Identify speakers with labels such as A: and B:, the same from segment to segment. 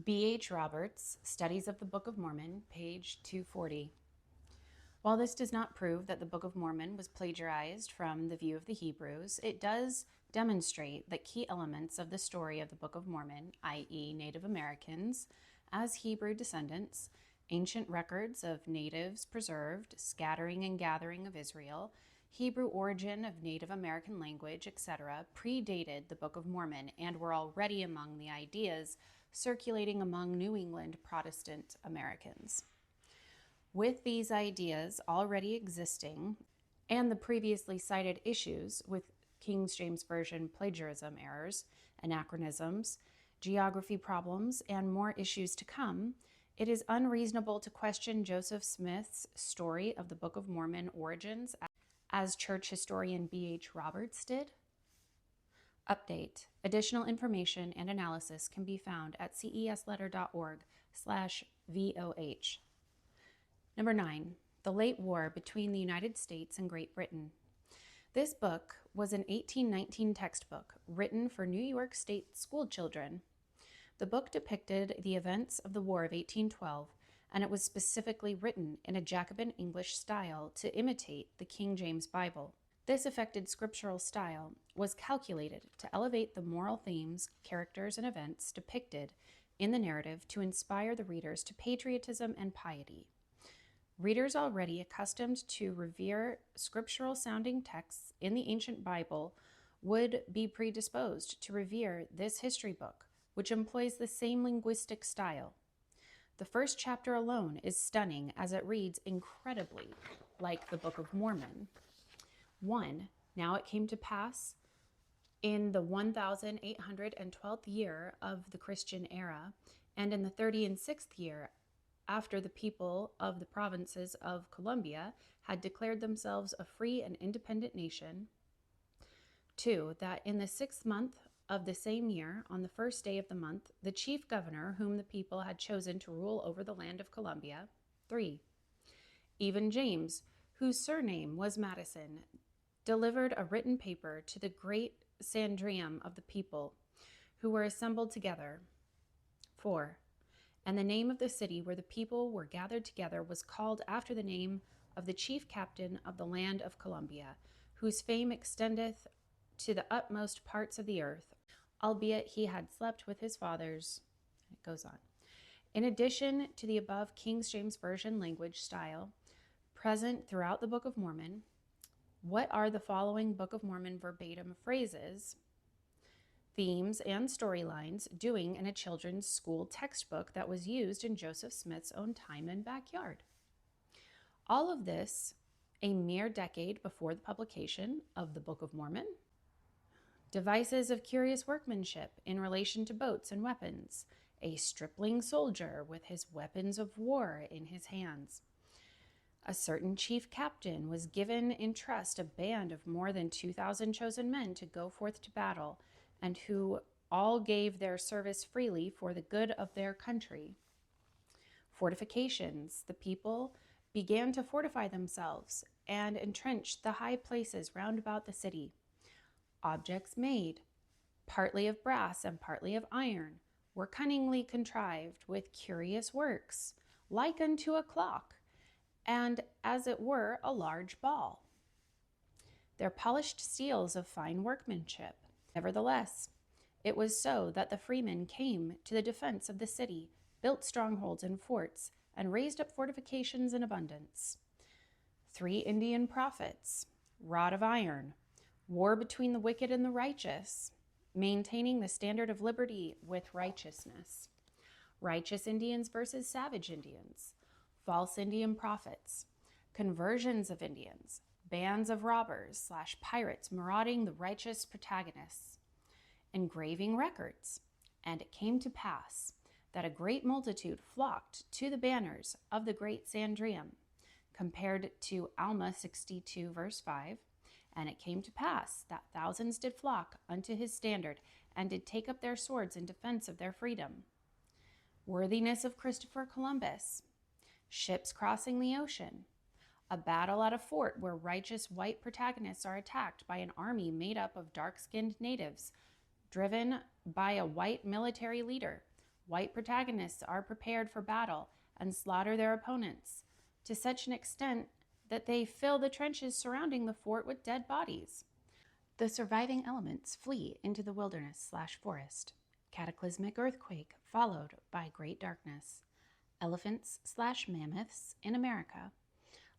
A: B.H. Roberts, Studies of the Book of Mormon, page 240. While this does not prove that the Book of Mormon was plagiarized from the view of the Hebrews, it does demonstrate that key elements of the story of the Book of Mormon, i.e., Native Americans as Hebrew descendants, ancient records of natives preserved, scattering and gathering of Israel, Hebrew origin of Native American language, etc., predated the Book of Mormon and were already among the ideas circulating among New England Protestant Americans. With these ideas already existing and the previously cited issues with King James Version plagiarism errors, anachronisms, geography problems, and more issues to come, it is unreasonable to question Joseph Smith's story of the Book of Mormon origins as church historian B.H. Roberts did. Update. Additional information and analysis can be found at cesletter.org/VOH. Number 9. The Late War Between the United States and Great Britain. This book was an 1819 textbook written for New York State school children. The book depicted the events of the War of 1812, and it was specifically written in a Jacobin English style to imitate the King James Bible. This affected scriptural style was calculated to elevate the moral themes, characters, and events depicted in the narrative to inspire the readers to patriotism and piety. Readers already accustomed to revere scriptural-sounding texts in the ancient Bible would be predisposed to revere this history book, which employs the same linguistic style. The first chapter alone is stunning as it reads incredibly like the Book of Mormon. 1. Now it came to pass in the 1812th year of the Christian era, and in the 36th year after the people of the provinces of Columbia had declared themselves a free and independent nation. 2. That in the 6th month of the same year, on the first day of the month, the chief governor whom the people had chosen to rule over the land of Columbia. 3. Even James, whose surname was Madison, delivered a written paper to the great Sanhedrim of the people, who were assembled together. 4. And the name of the city where the people were gathered together was called after the name of the chief captain of the land of Columbia, whose fame extendeth to the utmost parts of the earth, albeit he had slept with his fathers. It goes on. In addition to the above King James Version language style present throughout the Book of Mormon, what are the following Book of Mormon verbatim phrases, themes, and storylines doing in a children's school textbook that was used in Joseph Smith's own time and backyard? All of this a mere decade before the publication of the Book of Mormon. Devices of curious workmanship in relation to boats and weapons. A stripling soldier with his weapons of war in his hands. A certain chief captain was given in trust a band of more than 2,000 chosen men to go forth to battle, and who all gave their service freely for the good of their country. Fortifications. The people began to fortify themselves and entrenched the high places round about the city. Objects made, partly of brass and partly of iron, were cunningly contrived with curious works, like unto a clock, and as it were a large ball. Their polished steels of fine workmanship. Nevertheless, it was so that the freemen came to the defense of the city, built strongholds and forts, and raised up fortifications in abundance. 3 Indian prophets, rod of iron, war between the wicked and the righteous, maintaining the standard of liberty with righteousness. Righteous Indians versus savage Indians. False Indian prophets, conversions of Indians, bands of robbers / pirates marauding the righteous protagonists, engraving records. And it came to pass that a great multitude flocked to the banners of the great Sanhedrim, compared to Alma 62 verse 5. And it came to pass that thousands did flock unto his standard, and did take up their swords in defense of their freedom. Worthiness of Christopher Columbus. Ships crossing the ocean. A battle at a fort where righteous white protagonists are attacked by an army made up of dark-skinned natives, driven by a white military leader, white protagonists are prepared for battle and slaughter their opponents to such an extent that they fill the trenches surrounding the fort with dead bodies. The surviving elements flee into the wilderness/forest. Cataclysmic earthquake followed by great darkness. Elephants/mammoths in America.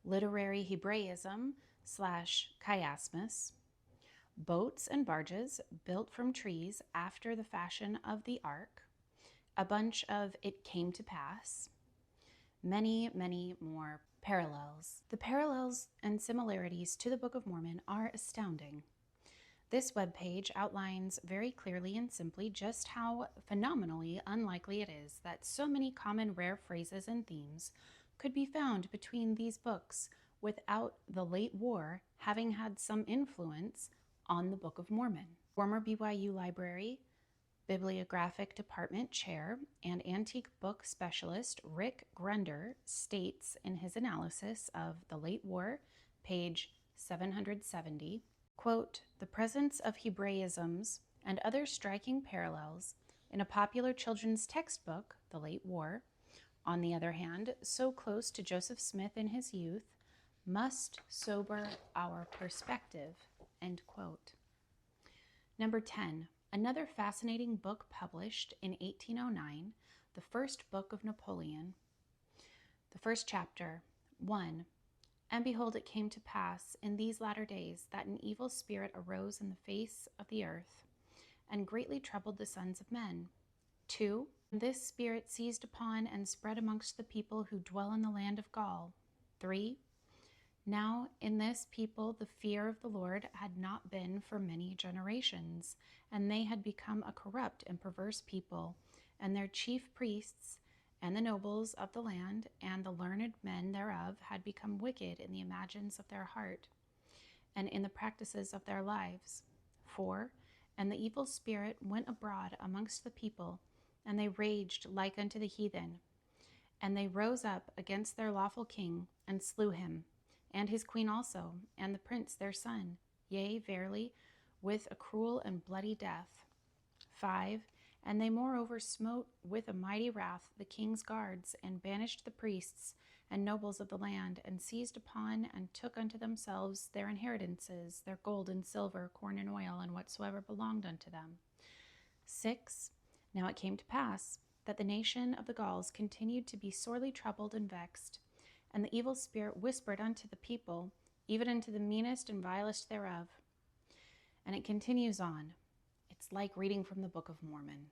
A: Literary Hebraism/chiasmus. Boats and barges built from trees after the fashion of the ark. A bunch of it came to pass. Many, many more parallels. The parallels and similarities to the Book of Mormon are astounding. This webpage outlines very clearly and simply just how phenomenally unlikely it is that so many common rare phrases and themes could be found between these books without the late war having had some influence on the Book of Mormon. Former BYU Library Bibliographic Department Chair and Antique Book Specialist Rick Grunder states in his analysis of the late war, page 770, quote, "The presence of Hebraisms and other striking parallels in a popular children's textbook, The Late War, on the other hand, so close to Joseph Smith in his youth, must sober our perspective," end quote. Number 10, another fascinating book published in 1809, The First Book of Napoleon. The first chapter, 1. And behold, it came to pass in these latter days that an evil spirit arose in the face of the earth, and greatly troubled the sons of men. 2. And this spirit seized upon and spread amongst the people who dwell in the land of Gaul. 3. Now in this people the fear of the Lord had not been for many generations, and they had become a corrupt and perverse people, and their chief priests and the nobles of the land and the learned men thereof had become wicked in the imagines of their heart, and in the practices of their lives. 4. And the evil spirit went abroad amongst the people, and they raged like unto the heathen. And they rose up against their lawful king, and slew him, and his queen also, and the prince their son, yea, verily, with a cruel and bloody death. 5. And they moreover smote with a mighty wrath the king's guards, and banished the priests and nobles of the land, and seized upon and took unto themselves their inheritances, their gold and silver, corn and oil, and whatsoever belonged unto them. 6. Now it came to pass that the nation of the Gauls continued to be sorely troubled and vexed, and the evil spirit whispered unto the people, even unto the meanest and vilest thereof. And it continues on. It's like reading from the Book of Mormon.